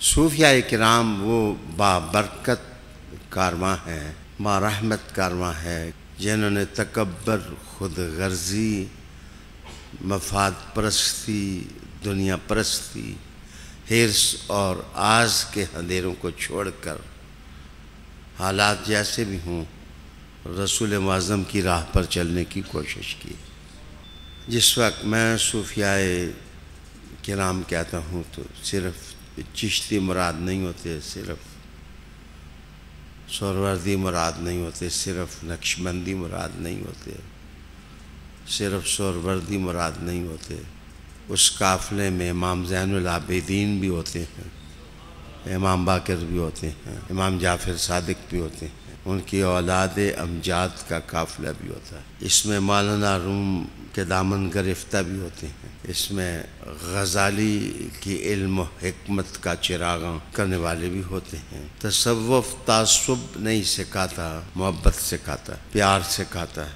صوفیاء کرام وہ بابرکت کارواں ہیں، بارحمت کارواں ہے، جنہوں نے تکبر، خود غرضی، مفاد پرستی، دنیا پرستی، حرص اور آز کے اندھیروں کو چھوڑ کر حالات جیسے بھی ہوں رسول معظم کی راہ پر چلنے کی کوشش کی۔ جس وقت میں صوفیاء کرام کہتا ہوں تو صرف چشتی مراد نہیں ہوتے، صرف سہروردی مراد نہیں ہوتے، صرف نقشبندی مراد نہیں ہوتے، صرف سہروردی مراد نہیں ہوتے۔ اس قافلے میں امام زین العابدین بھی ہوتے ہیں، امام باقر بھی ہوتے ہیں، امام جعفر صادق بھی ہوتے ہیں، ان کی اولاد امجاد کا قافلہ بھی ہوتا ہے۔ اس میں مولانا روم کے دامن گرفتہ بھی ہوتے ہیں، اس میں غزالی کی علم و حکمت کا چراغاں کرنے والے بھی ہوتے ہیں۔ تصوف تعصب نہیں سکھاتا، محبت سکھاتا، پیار سکھاتا ہے۔